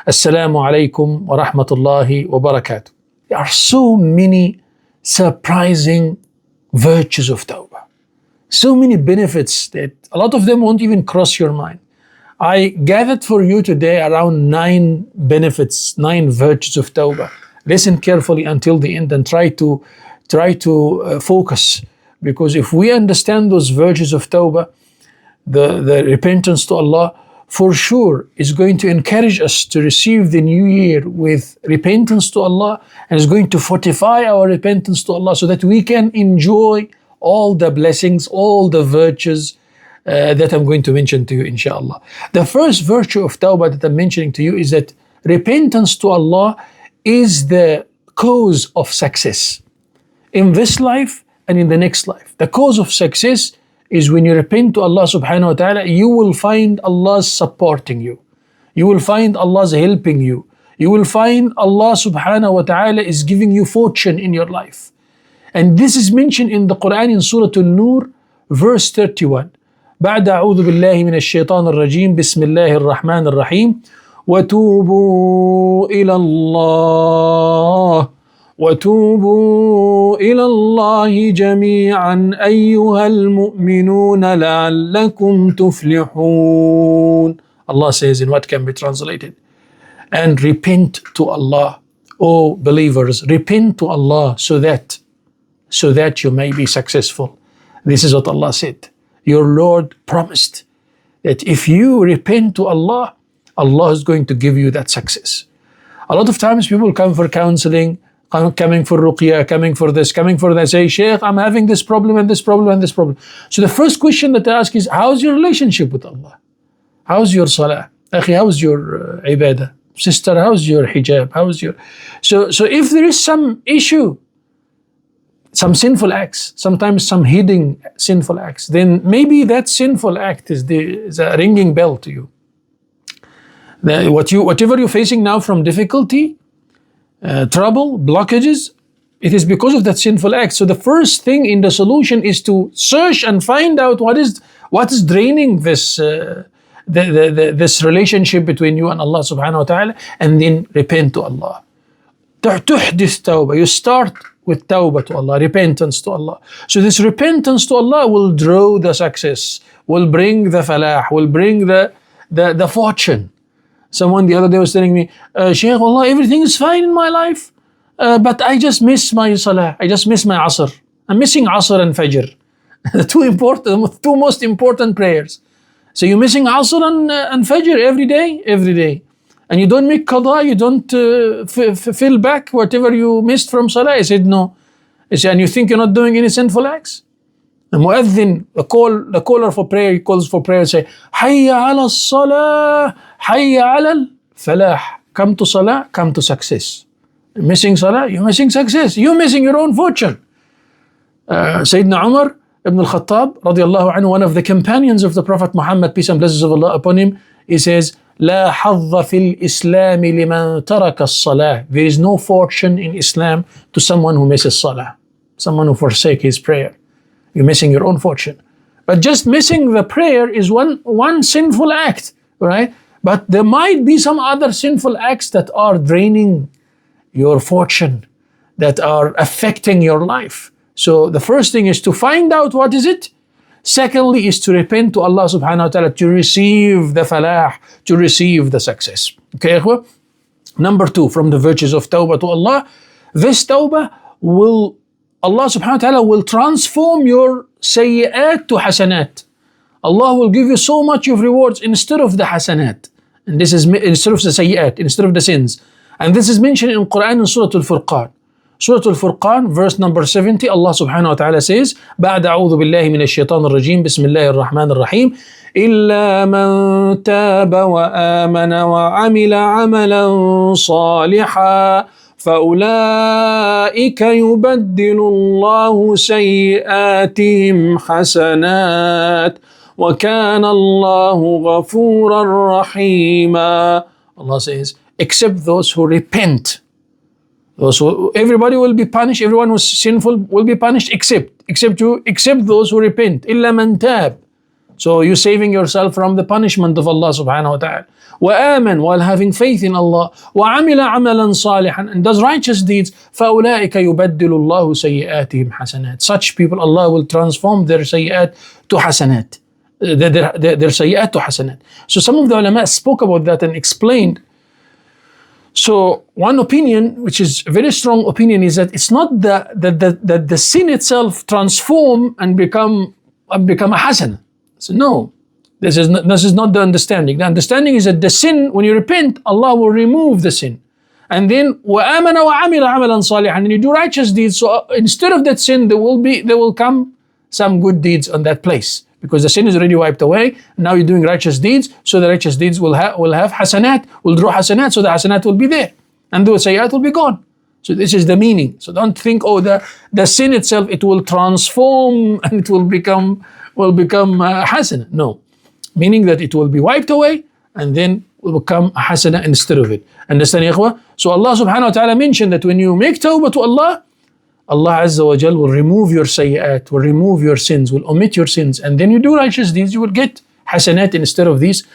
Assalamu alaikum wa rahmatullahi wa barakatuh. There are so many surprising virtues of Taubah. So many benefits that a lot of them won't even cross your mind. I gathered for you today around 9 benefits, 9 virtues of Taubah. Listen carefully until the end and try to focus, because if we understand those virtues of Taubah, the repentance to Allah, for sure is going to encourage us to receive the new year with repentance to Allah, and is going to fortify our repentance to Allah so that we can enjoy all the blessings, all the virtues that I'm going to mention to you, inshallah. The first virtue of Tawbah that I'm mentioning to you is that repentance to Allah is the cause of success in this life and in the next life. The cause of success is when you repent to Allah subhanahu wa ta'ala, you will find Allah supporting you. You will find Allah's helping you. You will find Allah subhanahu wa ta'ala is giving you fortune in your life. And this is mentioned in the Quran in Surah An-Nur, verse 31. بعد أعوذ بالله من الشيطان الرجيم بسم الله الرحمن الرحيم وتوبوا إلى الله جميعا أيها المؤمنون لعلكم تفلحون. Allah says in what can be translated, and repent to Allah, O believers, repent to Allah so that you may be successful. This is what Allah said. Your Lord promised that if you repent to Allah, Allah is going to give you that success. A lot of times people come for counseling, coming for ruqya, coming for this, coming for that, say, Shaykh, I'm having this problem and this problem and this problem. So the first question that I ask is, how's your relationship with Allah? How's your salah? Akhi, how's your ibadah? Sister, how's your hijab? How's your... So if there is some issue, some sinful acts, sometimes some hidden sinful acts, then maybe that sinful act is a ringing bell to you. Whatever you're facing now from difficulty, trouble, blockages, it is because of that sinful act. So the first thing in the solution is to search and find out what is draining this this relationship between you and Allah subhanahu wa ta'ala, and then repent to Allah. تحدث توبة. You start with tawbah to Allah, repentance to Allah. So this repentance to Allah will draw the success, will bring the falah, will bring the fortune. Someone the other day was telling me, Shaykh, Allah, everything is fine in my life, but I just miss my salah, I just miss my asr. I'm missing asr and fajr. The two most important prayers. So you're missing asr and fajr every day. And you don't make qada, you don't fill back whatever you missed from salah. I said, no. I said, and you think you're not doing any sinful acts? The mu'adhin, the caller for prayer, he calls for prayer and say, Hayya ala salah, Hayya ala falah. Come to salah, come to success. You're missing salah, you're missing success. You're missing your own fortune. Sayyidina Umar ibn al-Khattab, radiallahu anhu, one of the companions of the Prophet Muhammad, peace and blessings of Allah upon him, he says, لا حظ في الإسلام لمن ترك الصلاة. There is no fortune in Islam to someone who misses salah, someone who forsakes his prayer. You're missing your own fortune. But just missing the prayer is one sinful act, right? But there might be some other sinful acts that are draining your fortune, that are affecting your life. So the first thing is to find out what is it. Secondly is to repent to Allah subhanahu wa ta'ala, to receive the falah, to receive the success. Okay, ikhwa? Number 2, from the virtues of tawbah to Allah, this tawbah will, Allah subhanahu wa ta'ala will transform your sayyi'at to hasanat. Allah will give you so much of rewards instead of the hasanat. And this is instead of the sayyi'at, instead of the sins. And this is mentioned in Quran in Surah Al-Furqan. Surah Al-Furqan, verse number 70, Allah subhanahu wa ta'ala says, بعد أعوذ بالله من الشيطان الرجيم بسم الله الرحمن الرحيم إلا من تاب وآمن وعمل عملا صالحا فأولئك يبدل الله سيئاتهم حسنات وكان الله غفورا رحيما. Allah says, except those who repent. So everybody will be punished, everyone who's sinful will be punished except those who repent. إلا من تاب. So you're saving yourself from the punishment of Allah subhanahu wa ta'ala. وآمن, while having faith in Allah. وعمل عملا صالحا, and does righteous deeds. فأولئك يبدل الله سيئاتهم حسنات. Such people, Allah will transform their sayyat to hasanat. Their sayyat to hasanat. So some of the ulama spoke about that and explained. So one opinion, which is a very strong opinion, is that it's not that the sin itself transform and become a hasana. So no, this is not the understanding. The understanding is that the sin, when you repent, Allah will remove the sin. And then وَآمَنَ وَعَمِلَ عَمَلًا صَالِحًا, and you do righteous deeds. So instead of that sin, there will come some good deeds on that place. Because the sin is already wiped away. Now you're doing righteous deeds, so the righteous deeds will have hasanat, will draw hasanat, so the hasanat will be there. And the sayyat will be gone. So this is the meaning. So don't think, oh, the sin itself, it will transform and it will become hasana. No. Meaning that it will be wiped away and then will become a hasana instead of it. Understand, ikhwah? So Allah subhanahu wa ta'ala mentioned that when you make tawbah to Allah, Allah Azza wa Jal will remove your sayyat, will remove your sins, will omit your sins, and then you do righteous deeds, you will get hasanat instead of these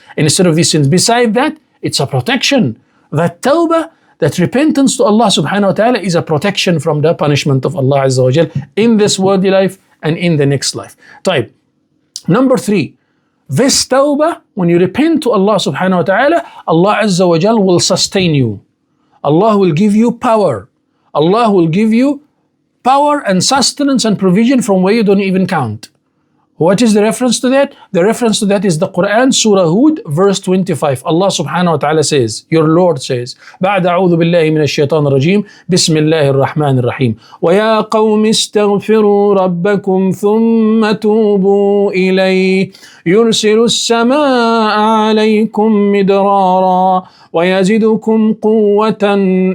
sins. Beside that, it's a protection. That tawbah, that repentance to Allah subhanahu wa ta'ala is a protection from the punishment of Allah Azza wa Jal in this worldly life and in the next life. طيب. Number 3, this tawbah, when you repent to Allah subhanahu wa ta'ala, Allah Azza wa Jal will sustain you. Allah will give you power. Allah will give you power and sustenance and provision from where you don't even count. What is the reference to that? The reference to that is the Quran, Surah Hud, verse 25. Allah subhanahu wa ta'ala says, your Lord says, بعد أعوذ بالله من الشيطان الرجيم بسم الله الرحمن الرحيم ويا قوم استغفروا ربكم ثم توبوا إليه يرسل السماء عليكم مدرارا ويزدكم قوة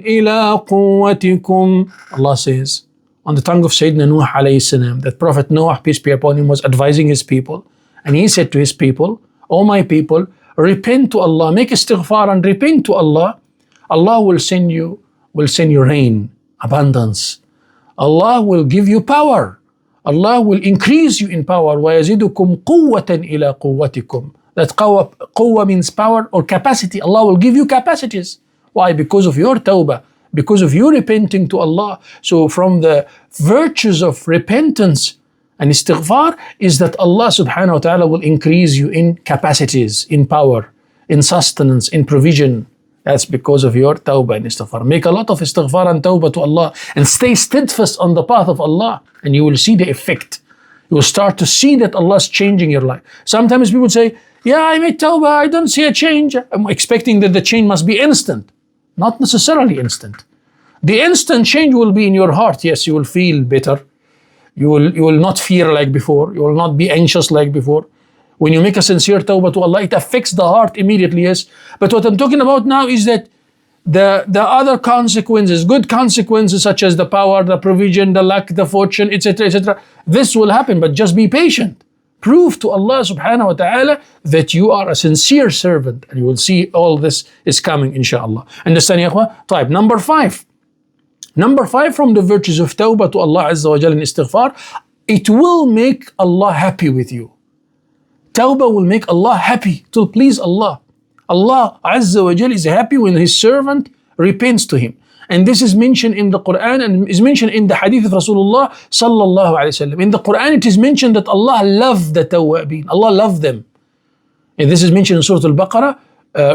إلى قوتكم. Allah says, on the tongue of Sayyidina Nuh alayhi salam, that Prophet Noah, peace be upon him, was advising his people, and he said to his people, O my people, repent to Allah, make istighfar and repent to Allah. Allah will send you rain, abundance. Allah will give you power. Allah will increase you in power. وَيَزِدُكُمْ قُوَّةً إِلَى قُوَّتِكُمْ. That quwwah means power or capacity. Allah will give you capacities. Why? Because of your tawbah. Because of you repenting to Allah. So from the virtues of repentance and istighfar is that Allah subhanahu wa ta'ala will increase you in capacities, in power, in sustenance, in provision. That's because of your tawbah and istighfar. Make a lot of istighfar and tawbah to Allah and stay steadfast on the path of Allah, and you will see the effect. You will start to see that Allah is changing your life. Sometimes people say, yeah, I made tawbah, I don't see a change. I'm expecting that the change must be instant. Not necessarily instant. The instant change will be in your heart. Yes, you will feel better. You will not fear like before. You will not be anxious like before. When you make a sincere tawbah to Allah, it affects the heart immediately, yes. But what I'm talking about now is that the other consequences, good consequences such as the power, the provision, the luck, the fortune, etc., etc., this will happen, but just be patient. Prove to Allah subhanahu wa ta'ala that you are a sincere servant, and you will see all this is coming, inshaAllah. Understand, ya akhwa? Type number 5. Number 5 from the virtues of tawbah to Allah Azza wa Jalla and istighfar, it will make Allah happy with you. Tawbah will make Allah happy, to please Allah. Allah Azza wa Jalla is happy when His servant repents to Him. And this is mentioned in the Quran and is mentioned in the hadith of Rasulullah sallallahu alayhi wa sallam. In the Quran it is mentioned that Allah loved the tawwabin. Allah loved them. And this is mentioned in Surah Al-Baqarah,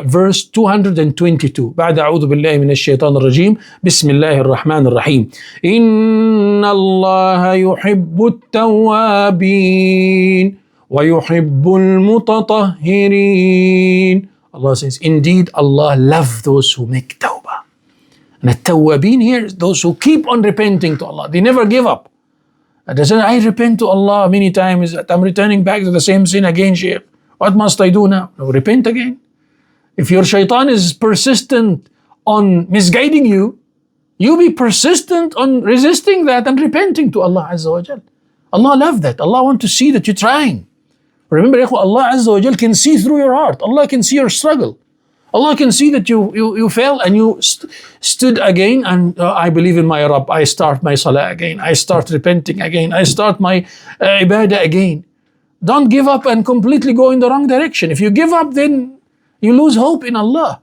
verse 222. بعد أعوذ بالله من الشيطان الرجيم بسم الله الرحمن الرحيم إن الله يحب التوابين ويحب المتطهرين. Allah says, indeed Allah loves those who make tawbah. And the tawwabin here is those who keep on repenting to Allah. They never give up. It doesn't, I repent to Allah many times, I'm returning back to the same sin again, Shaykh. What must I do now? No, repent again. If your shaitan is persistent on misguiding you, you be persistent on resisting that and repenting to Allah Azza wa Jal. Allah loves that. Allah wants to see that you're trying. Remember, Allah Azza wa Jal can see through your heart. Allah can see your struggle. Allah can see that you fell and you stood again and I believe in my Rabb. I start my salah again. I start repenting again. I start my ibadah again. don't give up and completely go in the wrong direction. If you give up, then you lose hope in Allah.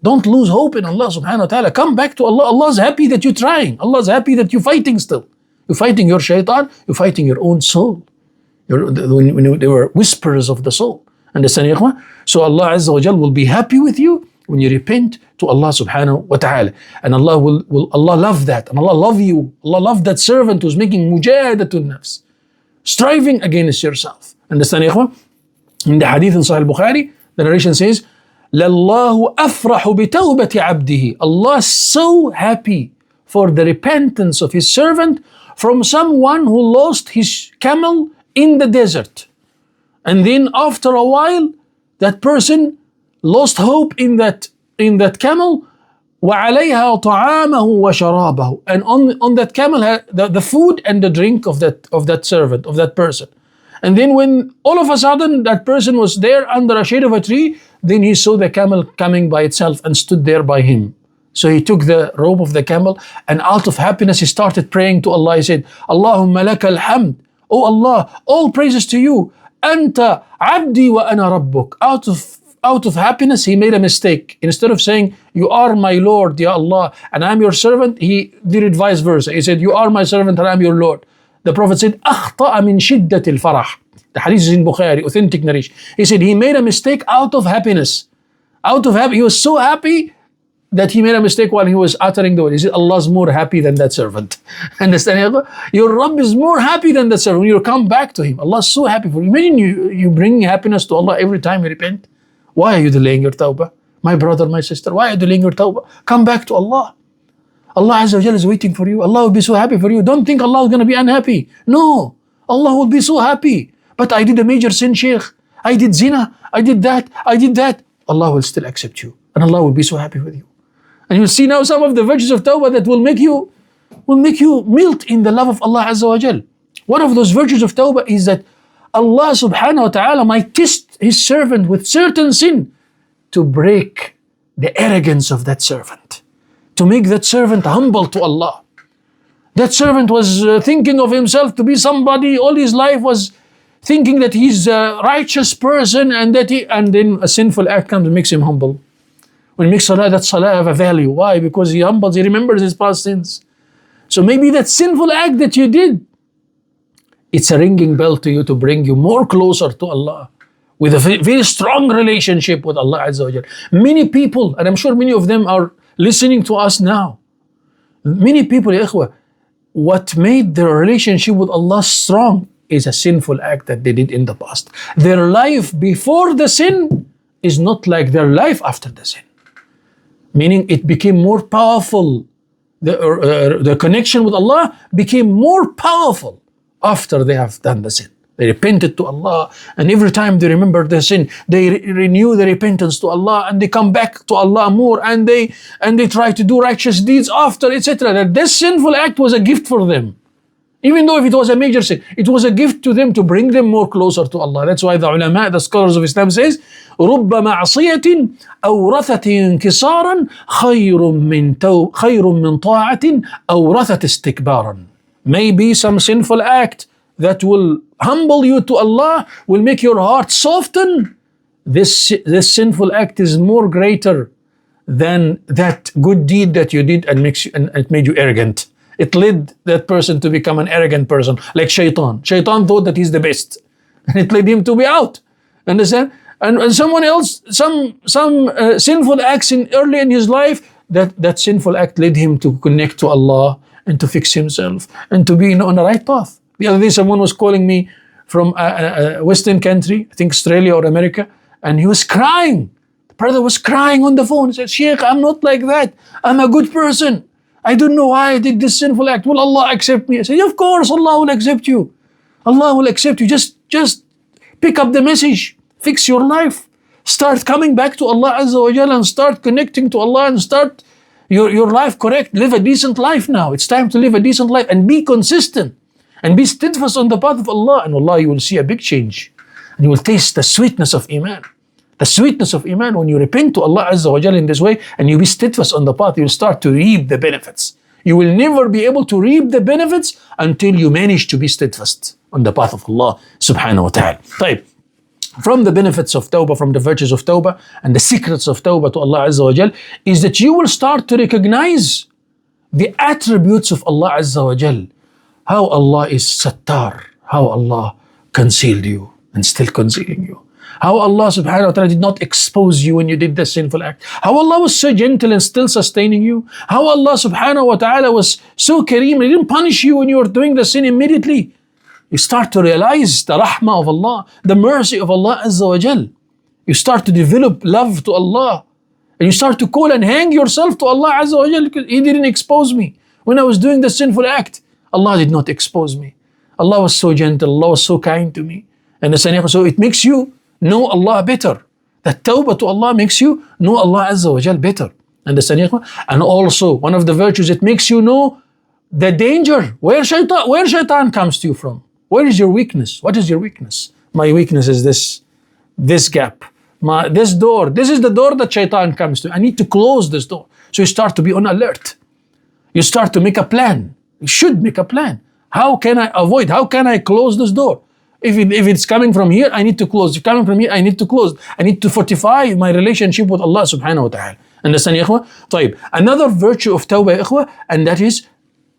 Don't lose hope in Allah subhanahu wa ta'ala. Come back to Allah. Allah's happy that you're trying. Allah's happy that you're fighting still. You're fighting your shaitan, you're fighting your own soul. When they were whispers of the soul. Understand, ikhwan? So Allah Azza wa Jal will be happy with you when you repent to Allah subhanahu wa ta'ala. And Allah will Allah love that. And Allah love you. Allah love that servant who's making mujahadatun nafs, striving against yourself. Understand, ikhwan? In the hadith in Sahih al-Bukhari, the narration says, لَاللَّهُ أَفْرَحُ بِتَوْبَةِ عَبْدِهِ. Allah is so happy for the repentance of His servant from someone who lost his camel in the desert. And then after a while, that person lost hope in that camel. وَعَلَيْهَا طَعَامَهُ وَشَرَابَهُ. And on that camel had the food and the drink of that servant, of that person. And then when all of a sudden that person was there under a shade of a tree, then he saw the camel coming by itself and stood there by him. So he took the robe of the camel, and out of happiness he started praying to Allah. He said, Allahumma laka alhamd. Oh Allah, all praises to you. Anta abdi wa ana rabbuk. Out of happiness he made a mistake. Instead of saying, you are my Lord, Ya Allah, and I'm your servant, he did it vice versa. He said, you are my servant and I'm your Lord. The Prophet said, أخطأ من شدة الفرح. The hadith is in Bukhari, authentic narration. He said he made a mistake out of happiness. He was so happy that he made a mistake while he was uttering the word. He said, Allah's more happy than that servant. Understand? Your Rabb is more happy than that servant. When you come back to Him, Allah is so happy for you. Imagine you bringing happiness to Allah every time you repent. Why are you delaying your tawbah? My brother, my sister, why are you delaying your tawbah? Come back to Allah. Allah Azza wa Jalla is waiting for you. Allah will be so happy for you. Don't think Allah is going to be unhappy. No, Allah will be so happy. But I did a major sin, Shaykh. I did zina. I did that. Allah will still accept you. And Allah will be so happy with you. And you'll see now some of the virtues of tawbah that will make you melt in the love of Allah Azza wa Jal. One of those virtues of tawbah is that Allah subhanahu wa ta'ala might test His servant with certain sin to break the arrogance of that servant, to make that servant humble to Allah. That servant was thinking of himself to be somebody, all his life was thinking that he's a righteous person, and then a sinful act comes and makes him humble. When he makes salah, that salah have a value. Why? Because he humbles, he remembers his past sins. So maybe that sinful act that you did, it's a ringing bell to you to bring you more closer to Allah, with a very strong relationship with Allah Azza wa Jal. Many people, and I'm sure many of them are listening to us now. Many people, ya ikhwah, what made their relationship with Allah strong is a sinful act that they did in the past. Their life before the sin is not like their life after the sin. Meaning it became more powerful. The connection with Allah became more powerful after they have done the sin. They repented to Allah, and every time they remember their sin, they renew their repentance to Allah, and they come back to Allah more, and they try to do righteous deeds after, etc. That this sinful act was a gift for them. Even though if it was a major sin, it was a gift to them to bring them more closer to Allah. That's why the ulama, the scholars of Islam says, رُبَّ مَعْصِيَةٍ أَوْرَثَتِ انْكِسَارًا خَيْرٌ مِّن طَاعَةٍ أَوْرَثَتِ اسْتِكْبَارًا. Maybe some sinful act that will humble you to Allah, will make your heart soften. This sinful act is more greater than that good deed that you did and it made you arrogant. It led that person to become an arrogant person, like shaitan. Shaitan thought that he's the best, and it led him to be out. Understand? And someone else, some sinful acts early in his life, that sinful act led him to connect to Allah and to fix himself and to be on the right path. The other day, someone was calling me from a Western country, I think Australia or America, and he was crying. The brother was crying on the phone. He said, Sheikh, I'm not like that. I'm a good person. I don't know why I did this sinful act. Will Allah accept me? I said, of course, Allah will accept you. Allah will accept you. Just pick up the message. Fix your life. Start coming back to Allah Azza wa Jalla and start connecting to Allah and start your life correct. Live a decent life now. It's time to live a decent life and be consistent and be steadfast on the path of Allah. And Allah, you will see a big change. And you will taste the sweetness of iman. The sweetness of iman when you repent to Allah Azza wa Jalla in this way and you be steadfast on the path, you'll start to reap the benefits. You will never be able to reap the benefits until you manage to be steadfast on the path of Allah subhanahu wa ta'ala. طيب. From the benefits of Tawbah, from the virtues of Tawbah and the secrets of Tawbah to Allah Azza wa Jal is that you will start to recognize the attributes of Allah Azza wa Jal. How Allah is Sattar, how Allah concealed you and still concealing you. How Allah subhanahu wa ta'ala did not expose you when you did the sinful act. How Allah was so gentle and still sustaining you. How Allah subhanahu wa ta'ala was so kareem, He didn't punish you when you were doing the sin immediately. You start to realize the rahmah of Allah, the mercy of Allah Azza wa Jal. You start to develop love to Allah. And you start to call and hang yourself to Allah Azza wa Jal because He didn't expose me. When I was doing the sinful act, Allah did not expose me. Allah was so gentle, Allah was so kind to me. And so it makes you know Allah better. That tawbah to Allah makes you know Allah Azza wa Jal better. And also one of the virtues, it makes you know the danger, where shaitan comes to you from. Where is your weakness? What is your weakness? My weakness is this gap. This door. This is the door that shaitan comes to. I need to close this door. So you start to be on alert. You start to make a plan. You should make a plan. How can I avoid? How can I close this door? If it's coming from here, I need to close. If it's coming from here, I need to close. I need to fortify my relationship with Allah subhanahu wa ta'ala. Understand, ya ikhwa? طيب. Another virtue of tawbah, ya ikhwa, and that is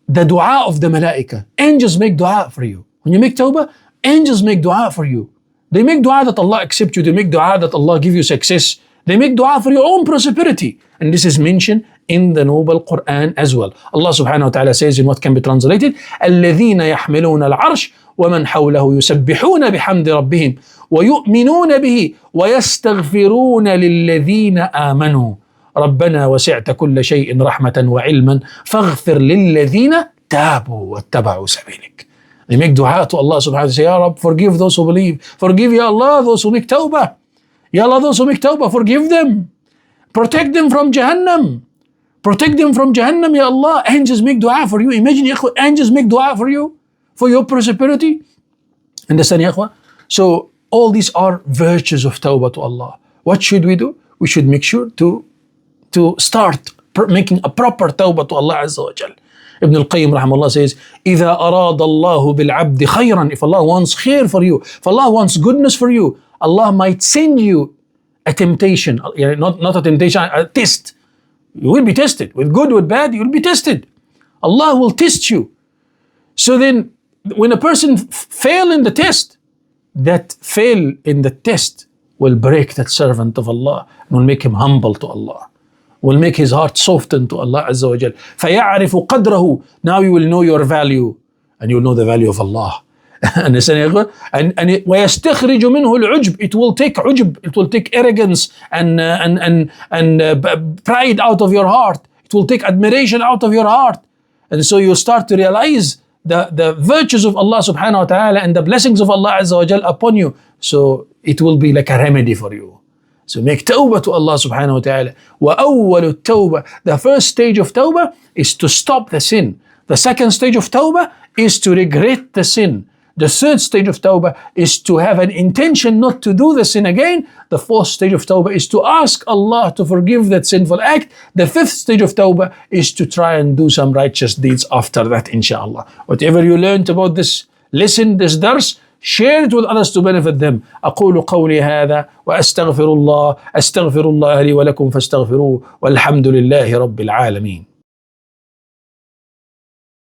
the dua of the malaika. Angels make dua for you. When you make tawbah, angels make dua for you. They make dua that Allah accept you. They make dua that Allah give you success. They make dua for your own prosperity. And this is mentioned in the noble Quran as well. Allah subhanahu wa ta'ala says in what can be translated, الَّذِينَ يَحْمِلُونَ الْعَرْشِ وَمَنْ حَوْلَهُ يُسَبِّحُونَ بِحَمْدِ رَبِّهِمْ وَيُؤْمِنُونَ بِهِ وَيَسْتَغْفِرُونَ لِلَّذِينَ آمَنُوا رَبَّنَا وَسِعْتَ كُلَّ شَيْءٍ رَحْمَةً وَعِلْمًا فَاغْفِرْ لِلَّذِينَ تَابُوا وَاتَّبَعُوا سَبِيلَكَ. They make dua to Allah subhanahu wa ta'ala, say, Ya Rabb, forgive those who believe. Forgive, Ya Allah, those who make tawbah. Ya Allah, those who make tawbah, forgive them. Protect them from Jahannam. Protect them from Jahannam, Ya Allah. Angels make dua for you. Imagine, ya ikhwa, angels make dua for you, for your prosperity. Understand, ya ikhwa? So, all these are virtues of tawbah to Allah. What should we do? We should make sure to start making a proper tawbah to Allah Azza wa Jal. Ibn al-Qayyim rahimahullah says, إِذَا أَرَادَ اللَّهُ بِالْعَبْدِ خَيْرًا. If Allah wants khair for you, if Allah wants goodness for you, Allah might send you a temptation, not a temptation, a test. You will be tested. With good, with bad, you will be tested. Allah will test you. So then, when a person fail in the test, that fail in the test will break that servant of Allah and will make him humble to Allah. Will make his heart soften to Allah Azza wa Jal. فَيَعْرِفُ قَدْرَهُ. Now you will know your value and you will know the value of Allah. And وَيَسْتَخْرِجُ مِنْهُ الْعُجْبِ. It will take ujb, it will take arrogance and pride out of your heart. It will take admiration out of your heart. And so you start to realize the virtues of Allah subhanahu wa ta'ala and the blessings of Allah Azza wa Jal upon you. So it will be like a remedy for you. So make tawbah to Allah subhanahu wa ta'ala. وَأَوَّلُ التَّوْبَةِ. The first stage of tawbah is to stop the sin. The second stage of tawbah is to regret the sin. The third stage of tawbah is to have an intention not to do the sin again. The fourth stage of tawbah is to ask Allah to forgive that sinful act. The fifth stage of tawbah is to try and do some righteous deeds after that, inshaAllah. Whatever you learned about this lesson, this dars, share it with others to benefit them. أقول قولي هذا وأستغفر الله لي ولكم فاستغفروه والحمد لله رب العالمين.